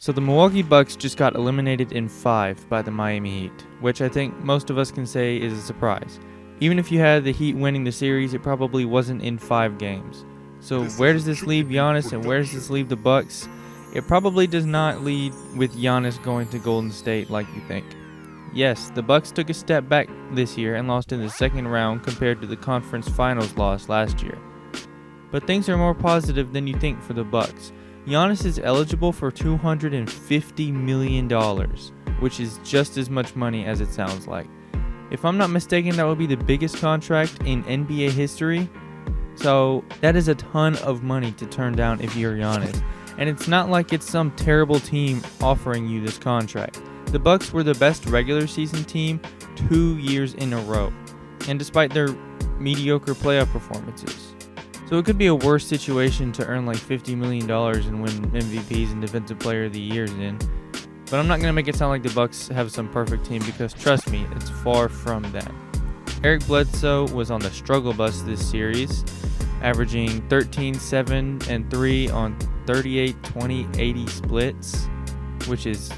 So the Milwaukee Bucks just got eliminated in 5 by the Miami Heat, which I think most of us can say is a surprise. Even if you had the Heat winning the series, it probably wasn't in 5 games. So where does this leave Giannis and where does this leave the Bucks? It probably does not lead with Giannis going to Golden State like you think. Yes, the Bucks took a step back this year and lost in the second round compared to the conference finals loss last year. But things are more positive than you think for the Bucks. Giannis is eligible for $250 million, which is just as much money as it sounds like. If I'm not mistaken, that would be the biggest contract in NBA history. So that is a ton of money to turn down if you're Giannis. And it's not like it's some terrible team offering you this contract. The Bucks were the best regular season team 2 years in a row, and despite their mediocre playoff performances. So it could be a worse situation to earn like $50 million and win MVPs and Defensive Player of the Years in. But I'm not going to make it sound like the Bucks have some perfect team because trust me, it's far from that. Eric Bledsoe was on the struggle bus this series, averaging 13, 7, and 3 on 38, 20, 80 splits, which is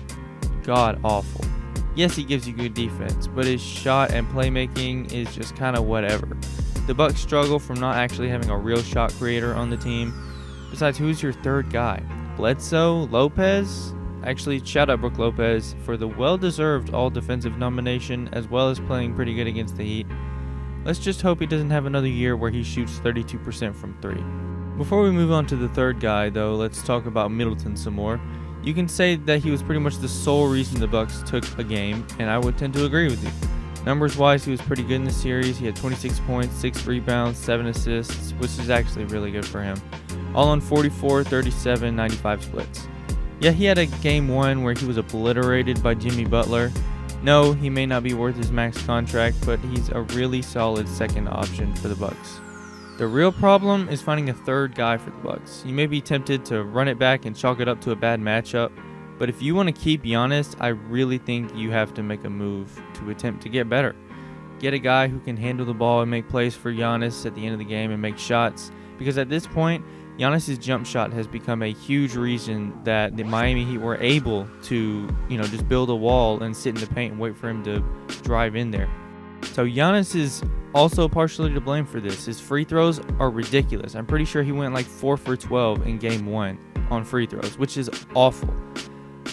god awful. Yes, he gives you good defense, but his shot and playmaking is just kind of whatever. The Bucks struggle from not actually having a real shot creator on the team. Besides, who's your third guy? Bledsoe? Lopez? Actually, shout out Brook Lopez for the well-deserved all-defensive nomination as well as playing pretty good against the Heat. Let's just hope he doesn't have another year where he shoots 32% from 3. Before we move on to the third guy, though, let's talk about Middleton some more. You can say that he was pretty much the sole reason the Bucks took a game, and I would tend to agree with you. Numbers-wise, he was pretty good in the series. He had 26 points, 6 rebounds, 7 assists, which is actually really good for him. All on 44, 37, 95 splits. Yeah, he had a game 1 where he was obliterated by Jimmy Butler. No, he may not be worth his max contract, but he's a really solid second option for the Bucks. The real problem is finding a third guy for the Bucks. You may be tempted to run it back and chalk it up to a bad matchup, but if you want to keep Giannis, I really think you have to make a move to attempt to get better. Get a guy who can handle the ball and make plays for Giannis at the end of the game and make shots, because at this point, Giannis' jump shot has become a huge reason that the Miami Heat were able to, just build a wall and sit in the paint and wait for him to drive in there. So Giannis is also partially to blame for this. His free throws are ridiculous. I'm pretty sure he went like 4 for 12 in game 1 on free throws, which is awful.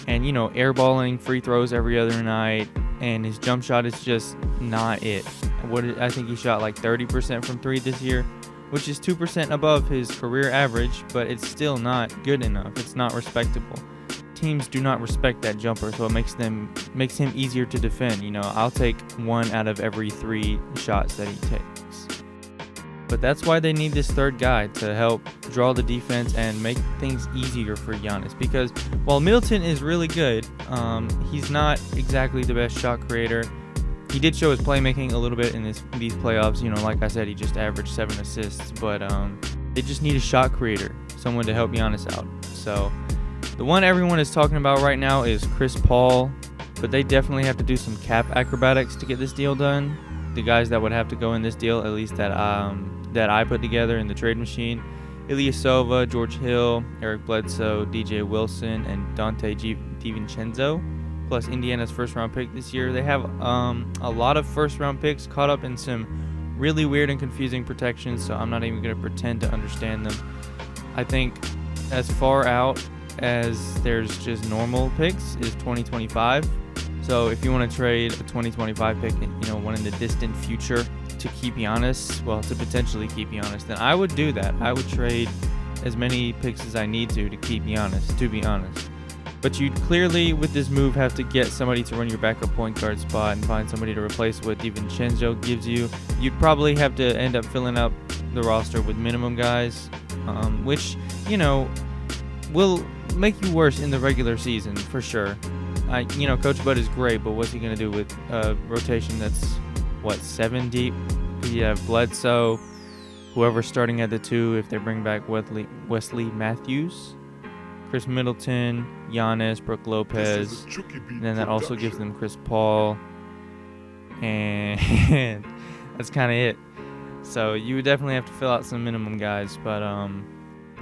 And, airballing free throws every other night, and his jump shot is just not it. I think he shot like 30% from 3 this year, which is 2% above his career average, but it's still not good enough. It's not respectable. Teams do not respect that jumper, so it makes him easier to defend. I'll take 1 out of every 3 shots that he takes. But that's why they need this third guy to help draw the defense and make things easier for Giannis. Because while Middleton is really good, he's not exactly the best shot creator. He did show his playmaking a little bit in these playoffs. Like I said, he just averaged 7 assists. But they just need a shot creator, someone to help Giannis out. So the one everyone is talking about right now is Chris Paul. But they definitely have to do some cap acrobatics to get this deal done. The guys that would have to go in this deal, at least that I put together in the trade machine: Ilyasova, George Hill, Eric Bledsoe, DJ Wilson, and Dante DiVincenzo, plus Indiana's first-round pick this year. They have a lot of first-round picks caught up in some really weird and confusing protections, so I'm not even going to pretend to understand them. I think as far out as there's just normal picks is 2025. So if you want to trade a 2025 pick, one in the distant future to keep Giannis, to potentially keep Giannis, then I would do that. I would trade as many picks as I need to keep Giannis, to be honest. But you'd clearly, with this move, have to get somebody to run your backup point guard spot and find somebody to replace what DiVincenzo gives you. You'd probably have to end up filling up the roster with minimum guys, which, will make you worse in the regular season, for sure. Coach Bud is great, but what's he going to do with a rotation that's, 7 deep? You have Bledsoe, whoever's starting at the 2 if they bring back Wesley Matthews, Chris Middleton, Giannis, Brook Lopez, and then that also gives them Chris Paul, and that's kind of it. So you would definitely have to fill out some minimum guys, but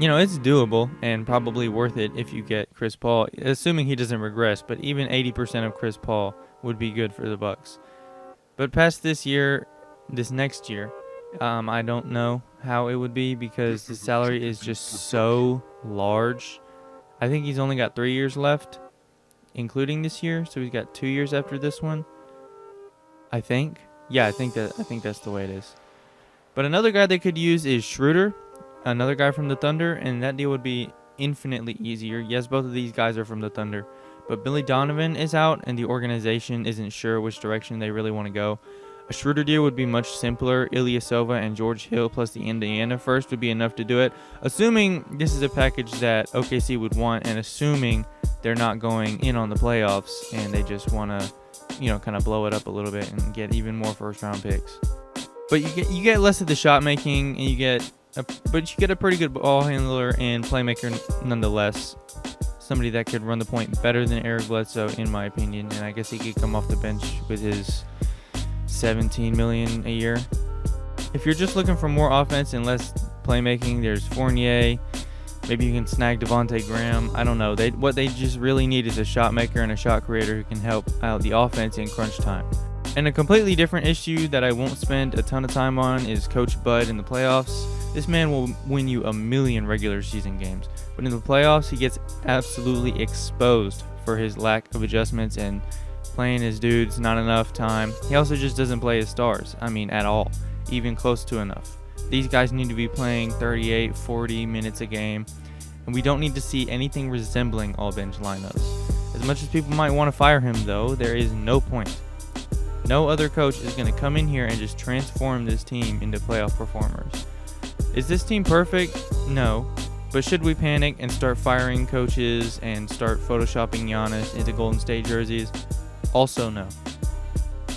It's doable and probably worth it if you get Chris Paul, assuming he doesn't regress. But even 80% of Chris Paul would be good for the Bucks. But past this next year, I don't know how it would be because the salary is just so large. I think he's only got 3 years left, including this year, so he's got 2 years after this one. I think. Yeah, I think that's the way it is. But another guy they could use is Schroeder, another guy from the Thunder, and that deal would be infinitely easier. Yes, both of these guys are from the Thunder, but Billy Donovan is out, and the organization isn't sure which direction they really want to go. A Schroeder deal would be much simpler. Ilyasova and George Hill plus the Indiana first would be enough to do it, assuming this is a package that OKC would want, and assuming they're not going in on the playoffs and they just want to, kind of blow it up a little bit and get even more first-round picks. But you get less of the shot making, and you get a pretty good ball handler and playmaker nonetheless. Somebody that could run the point better than Eric Bledsoe, in my opinion, and I guess he could come off the bench with his $17 million a year. If you're just looking for more offense and less playmaking, there's Fournier. Maybe you can snag Devontae Graham. I don't know. What they just really need is a shot maker and a shot creator who can help out the offense in crunch time. And a completely different issue that I won't spend a ton of time on is Coach Bud in the playoffs. This man will win you a million regular season games, but in the playoffs he gets absolutely exposed for his lack of adjustments and playing his dudes not enough time. He also just doesn't play his stars, at all, even close to enough. These guys need to be playing 38, 40 minutes a game, and we don't need to see anything resembling all bench lineups. As much as people might want to fire him, though, there is no point. No other coach is going to come in here and just transform this team into playoff performers. Is this team perfect? No. But should we panic and start firing coaches and start photoshopping Giannis into Golden State jerseys? Also no.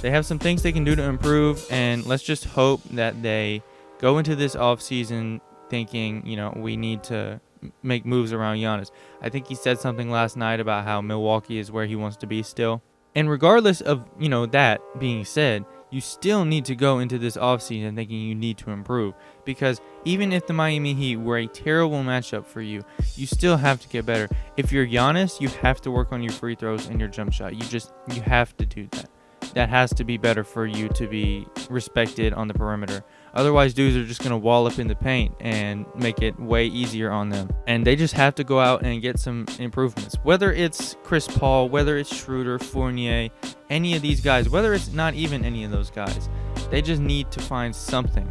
They have some things they can do to improve, and let's just hope that they go into this offseason thinking, we need to make moves around Giannis. I think he said something last night about how Milwaukee is where he wants to be still. And regardless of, that being said, you still need to go into this offseason thinking you need to improve. Because even if the Miami Heat were a terrible matchup for you, you still have to get better. If you're Giannis, you have to work on your free throws and your jump shot. You have to do that. That has to be better for you to be respected on the perimeter. Otherwise, dudes are just going to wall up in the paint and make it way easier on them. And they just have to go out and get some improvements. Whether it's Chris Paul, whether it's Schroeder, Fournier, any of these guys, whether it's not even any of those guys, they just need to find something.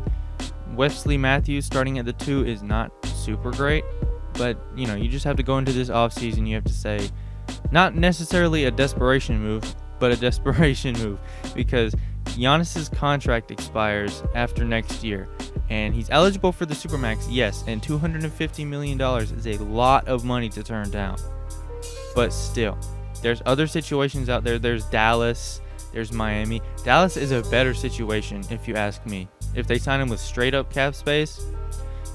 Wesley Matthews starting at the 2 is not super great, but you just have to go into this offseason. You have to say, not necessarily a desperation move, but a desperation move, because Giannis's contract expires after next year, and he's eligible for the Supermax, yes, and $250 million is a lot of money to turn down. But still, there's other situations out there. There's Dallas, there's Miami. Dallas is a better situation, if you ask me. If they sign him with straight up cap space,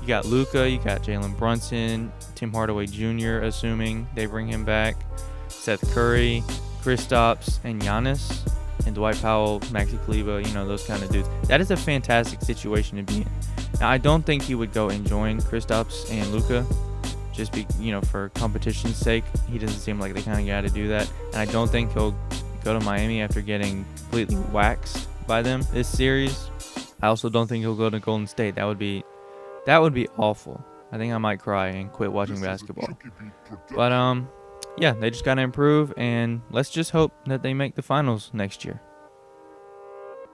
you got Luka, you got Jalen Brunson, Tim Hardaway Jr., assuming they bring him back, Seth Curry, Kristaps, and Giannis, and Dwight Powell, Maxi Kleber, those kind of dudes. That is a fantastic situation to be in. Now, I don't think he would go and join Kristaps and Luka, just for competition's sake. He doesn't seem like the kind of guy to do that. And I don't think he'll go to Miami after getting completely waxed by them this series. I also don't think he'll go to Golden State. That would be awful. I think I might cry and quit watching basketball. But yeah, they just got to improve, and let's just hope that they make the finals next year.